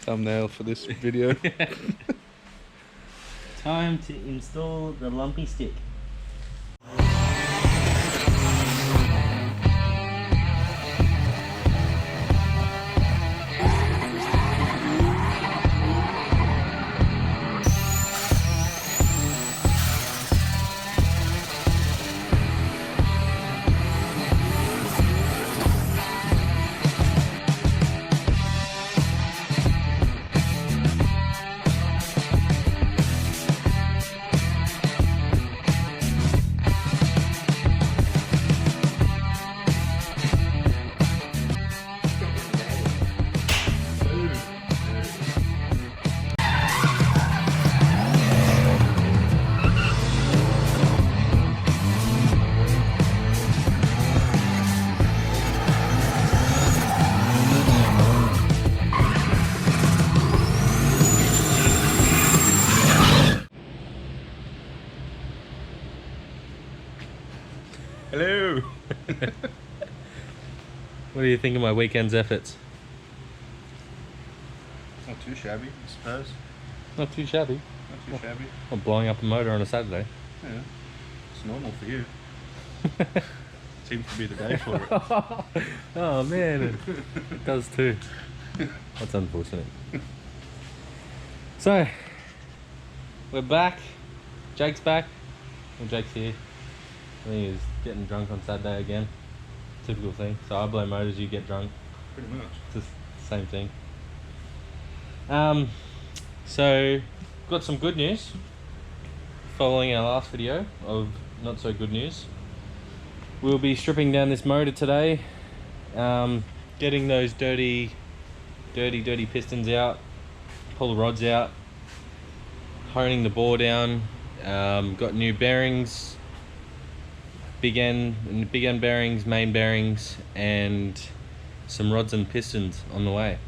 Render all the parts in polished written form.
thumbnail for this video. Time to install the lumpy stick. Hello! What do you think of my weekend's efforts? Not too shabby, I suppose. Not too shabby. Not too shabby. I'm blowing up a motor on a Saturday. Yeah, it's normal for you. Seems to be the day for it. Oh man, it does too. That's unfortunate. So, we're back. Jake's back. Well, Jake's here. I think he's getting drunk on Saturday again. Typical thing. So I blow motors, you get drunk. Pretty much. It's the same thing. So got some good news following our last video of not so good news. We'll be stripping down this motor today, getting those dirty pistons out, pull the rods out, honing the bore down. Got new bearings, big end bearings, main bearings, and some rods and pistons on the way.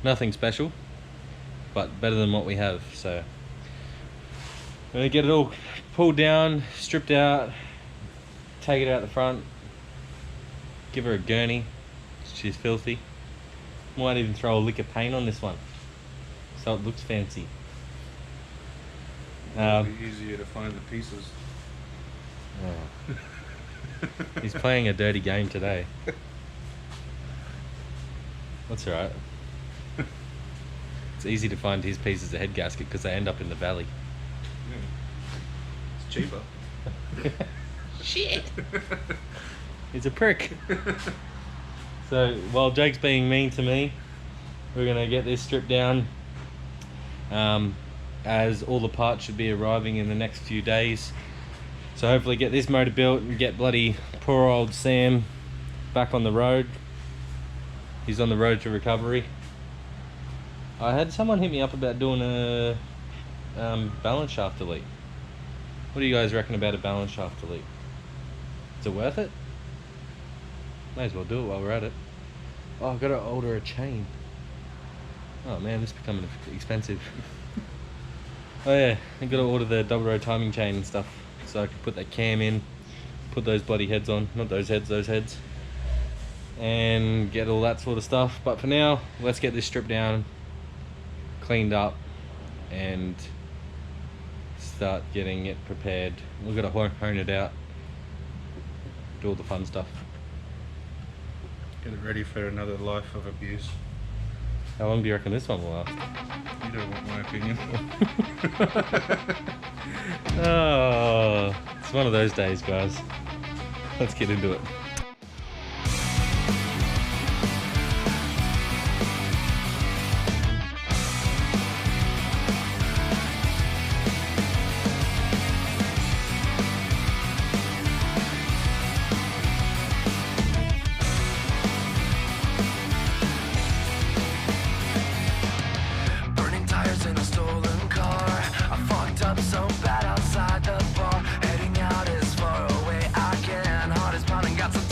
Nothing special, but better than what we have. So I'm gonna get it all pulled down, stripped out, take it out the front, give her a gurney. She's filthy. Might even throw a lick of paint on this one so it looks fancy. It'll be easier to find the pieces. Oh. He's playing a dirty game today. That's alright. It's easy to find his pieces of head gasket because they end up in the valley. Yeah. It's cheaper. Shit! He's a prick. So while Jake's being mean to me, we're gonna get this stripped down, as all the parts should be arriving in the next few days. So hopefully get this motor built and get bloody poor old Sam back on the road. He's on the road to recovery. I had someone hit me up about doing a balance shaft delete. What do you guys reckon about a balance shaft delete? Is it worth it? May as well do it while we're at it. Oh, I've got to order a chain. Oh man, this is becoming expensive. Oh yeah, I've got to order the double row timing chain and stuff so I can put that cam in, put those bloody heads on, not those heads, those heads, and get all that sort of stuff. But for now, let's get this stripped down, cleaned up, and start getting it prepared. We've got to hone it out, do all the fun stuff. Get it ready for another life of abuse. How long do you reckon this one will last? You don't want my opinion. Oh, it's one of those days, guys. Let's get into it. So bad outside the bar, heading out as far away I can. Heart is pounding, got some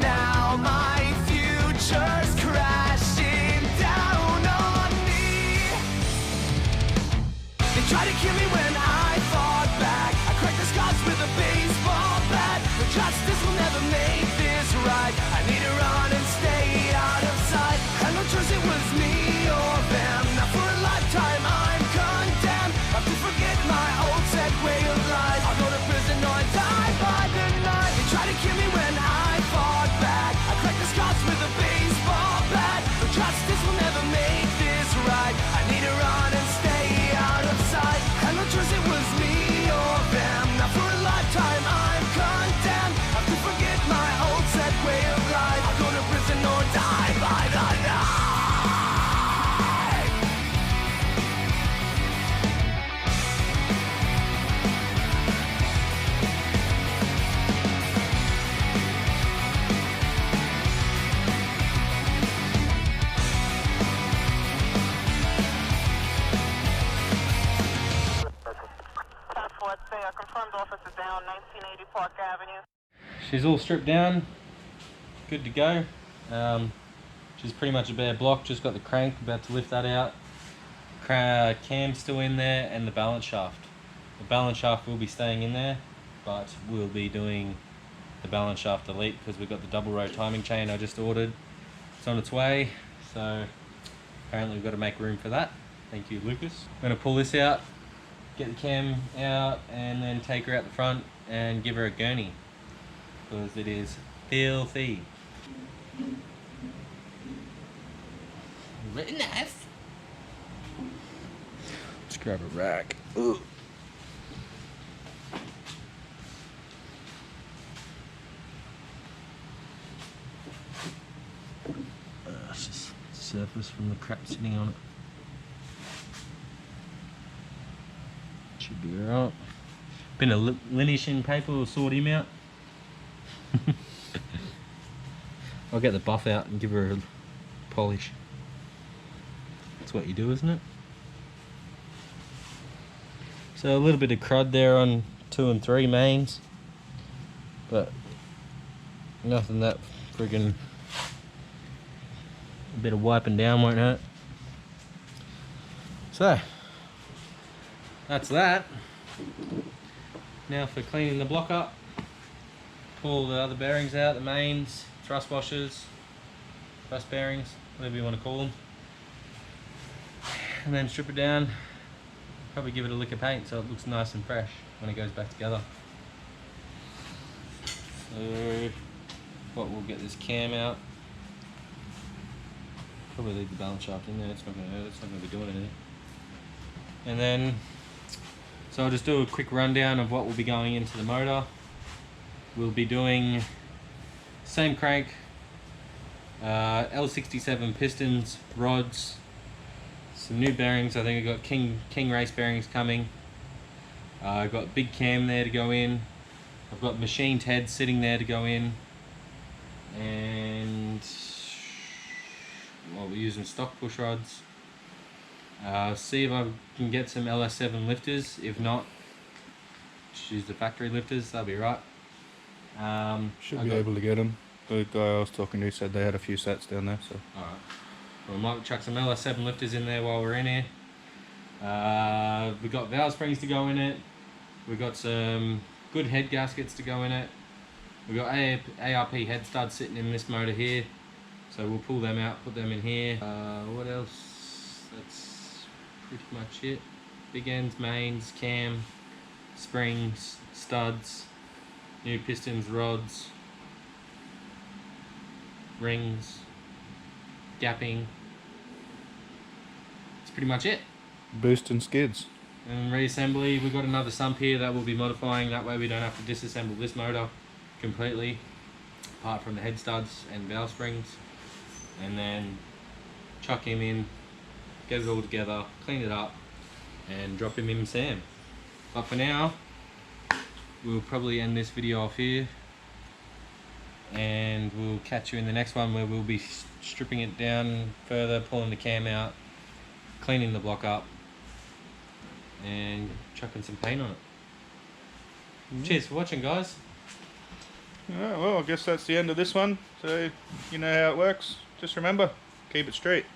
Now my future's crashing down on me. They tried to kill me when I fought back. I cracked the scars with a baseball bat. But justice will never make this right. I need to run and stay out of sight. Had no choice, it was me or them. Now for a lifetime I'm condemned. I have to forget my old set way of life. I'll go to prison or die by the night. They tried to kill me when I fought back. I cracked the scars with a baseball bat. But justice will never make this right. I need to run and stay out of sight. Had no choice, it was me or them. Now for a lifetime I'm condemned. I have to forget my old set way of life. I'll go to prison or die by the night. Confirmed officer down 1980 Park Avenue. She's all stripped down, good to go. She's pretty much a bare block, just got the crank, about to lift that out. Cam's still in there, and the balance shaft. The balance shaft will be staying in there, but we'll be doing the balance shaft delete because we've got the double row timing chain I just ordered. It's on its way, so apparently we've got to make room for that. Thank you, Lucas. I'm going to pull this out, get the cam out, and then take her out the front and give her a gurney because it is filthy. Very nice. Let's grab a rack. Ooh. It's just surface from the crap sitting on it. Should be alright. Been a linishing paper will sort him out. I'll get the buff out and give her a polish. That's what you do, isn't it? So a little bit of crud there on 2 and 3 mains, but nothing that friggin', a bit of wiping down won't hurt. So that's that. Now for cleaning the block up, pull the other bearings out, the mains, thrust washers, thrust bearings, whatever you want to call them, and then strip it down. Probably give it a lick of paint so it looks nice and fresh when it goes back together. So what, we'll get this cam out. Probably leave the balance shaft in there, it's not going to hurt, it's not going to be doing anything. And then, so I'll just do a quick rundown of what will be going into the motor. We'll be doing same crank, L67 pistons, rods, some new bearings. I think I've got King race bearings coming. I've got big cam there to go in. I've got machined heads sitting there to go in. And well, we're using stock push rods. See if I can get some LS7 lifters. If not, just use the factory lifters, that'll be right. Should be able to get them. The guy I was talking to said they had a few sets down there, so. Alright. Well, we might chuck some LS7 lifters in there while we're in here. We've got valve springs to go in it. We've got some good head gaskets to go in it. We've got ARP head studs sitting in this motor here. So we'll pull them out, put them in here. What else? That's pretty much it. Big ends, mains, cam, springs, studs, new pistons, rods, rings, gapping. That's pretty much it. Boost and skids. And reassembly, we've got another sump here that we'll be modifying, that way we don't have to disassemble this motor completely, apart from the head studs and valve springs. And then chuck him in, get it all together, clean it up, and drop him in Sam. But for now, we'll probably end this video off here. and we'll catch you in the next one where we'll be stripping it down further, pulling the cam out, cleaning the block up, and chucking some paint on it. Cheers for watching, guys. Yeah, well, I guess that's the end of this one. So, you know how it works. Just remember, keep it straight.